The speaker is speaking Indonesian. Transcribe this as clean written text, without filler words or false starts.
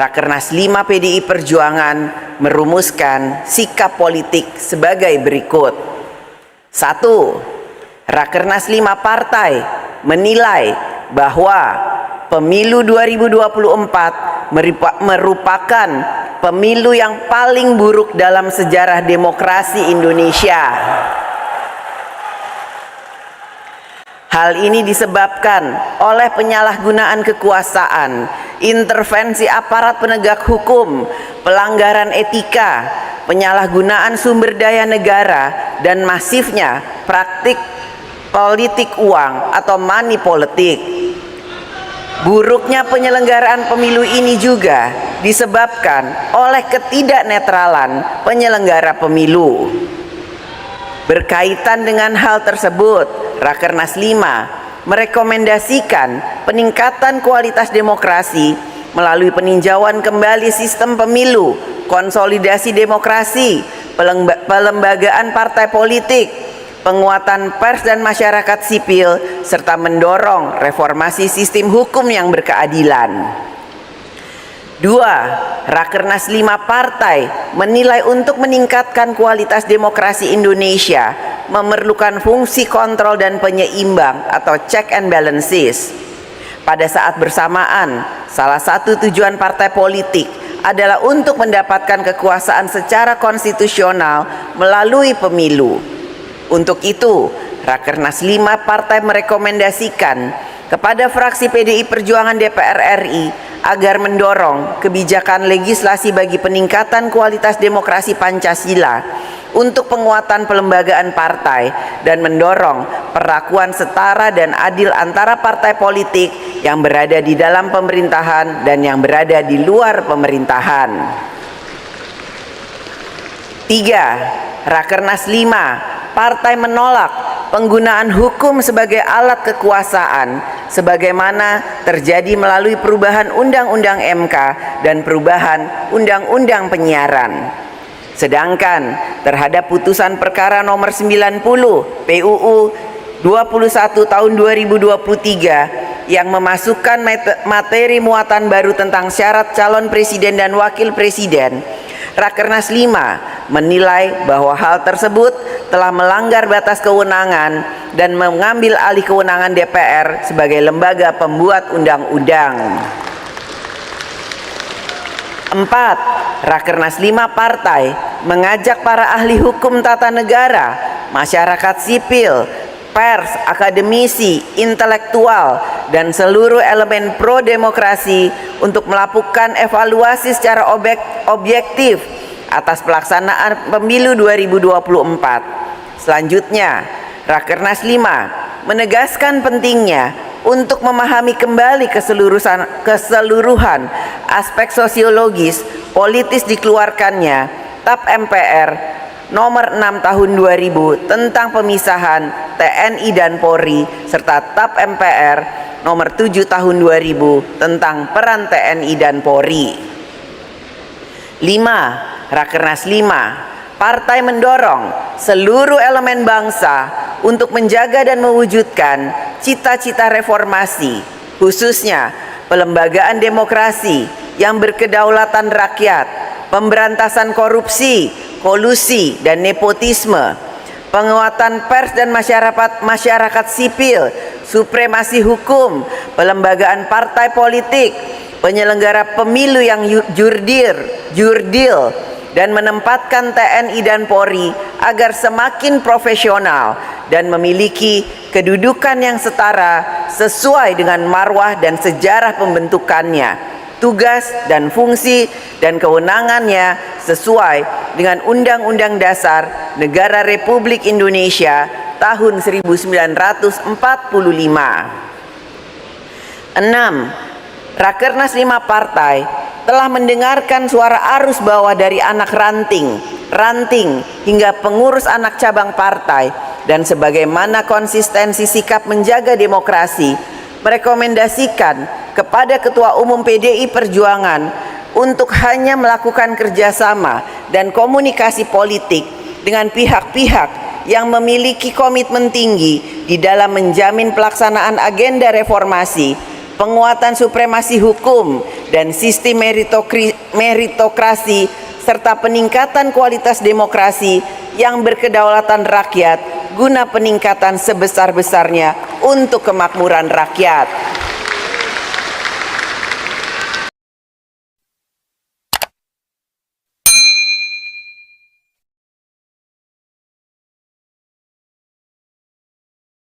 Rakernas 5 PDI Perjuangan merumuskan sikap politik sebagai berikut. 1. Rakernas 5 partai menilai bahwa pemilu 2024 merupakan pemilu yang paling buruk dalam sejarah demokrasi Indonesia. Hal ini disebabkan oleh penyalahgunaan kekuasaan, intervensi aparat penegak hukum, pelanggaran etika, penyalahgunaan sumber daya negara, dan masifnya praktik politik uang atau money politik. Buruknya penyelenggaraan pemilu ini juga disebabkan oleh ketidaknetralan penyelenggara pemilu. Berkaitan dengan hal tersebut, Rakernas 5 merekomendasikan peningkatan kualitas demokrasi melalui peninjauan kembali sistem pemilu, konsolidasi demokrasi, pelembagaan partai politik, penguatan pers dan masyarakat sipil, serta mendorong reformasi sistem hukum yang berkeadilan. 2. Rakernas 5 partai menilai untuk meningkatkan kualitas demokrasi Indonesia memerlukan fungsi kontrol dan penyeimbang atau check and balances. Pada saat bersamaan, salah satu tujuan partai politik adalah untuk mendapatkan kekuasaan secara konstitusional melalui pemilu. Untuk itu, Rakernas 5 partai merekomendasikan kepada fraksi PDI Perjuangan DPR RI agar mendorong kebijakan legislasi bagi peningkatan kualitas demokrasi Pancasila untuk penguatan pelembagaan partai dan mendorong perlakuan setara dan adil antara partai politik yang berada di dalam pemerintahan dan yang berada di luar pemerintahan. 3. Rakernas 5 partai menolak penggunaan hukum sebagai alat kekuasaan sebagaimana terjadi melalui perubahan Undang-Undang MK dan perubahan Undang-Undang Penyiaran. Sedangkan terhadap putusan perkara nomor 90 PUU 21 tahun 2023 yang memasukkan materi muatan baru tentang syarat calon presiden dan wakil presiden, Rakernas 5 menilai bahwa hal tersebut telah melanggar batas kewenangan dan mengambil alih kewenangan DPR sebagai lembaga pembuat undang-undang. 4. Rakernas 5 partai mengajak para ahli hukum tata negara, masyarakat sipil, pers, akademisi, intelektual, dan seluruh elemen pro-demokrasi untuk melakukan evaluasi secara objektif atas pelaksanaan pemilu 2024. Selanjutnya, Rakernas 5 menegaskan pentingnya untuk memahami kembali keseluruhan aspek sosiologis politis dikeluarkannya TAP MPR nomor 6 tahun 2000 tentang pemisahan TNI dan Polri serta TAP MPR nomor 7 tahun 2000 tentang peran TNI dan Polri. 5. Rakernas 5 partai mendorong seluruh elemen bangsa untuk menjaga dan mewujudkan cita-cita reformasi, khususnya pelembagaan demokrasi yang berkedaulatan rakyat, pemberantasan korupsi, kolusi, dan nepotisme, penguatan pers dan masyarakat sipil, supremasi hukum, pelembagaan partai politik, penyelenggara pemilu yang jurdil, dan menempatkan TNI dan Polri agar semakin profesional dan memiliki kedudukan yang setara sesuai dengan marwah dan sejarah pembentukannya, tugas dan fungsi dan kewenangannya sesuai dengan Undang-Undang Dasar Negara Republik Indonesia tahun 1945. 6. Rakernas 5 partai telah mendengarkan suara arus bawah dari anak ranting hingga pengurus anak cabang partai, dan sebagaimana konsistensi sikap menjaga demokrasi, merekomendasikan kepada Ketua Umum PDI Perjuangan untuk hanya melakukan kerjasama dan komunikasi politik dengan pihak-pihak yang memiliki komitmen tinggi di dalam menjamin pelaksanaan agenda reformasi, penguatan supremasi hukum, dan sistem meritokrasi serta peningkatan kualitas demokrasi yang berkedaulatan rakyat guna peningkatan sebesar-besarnya untuk kemakmuran rakyat.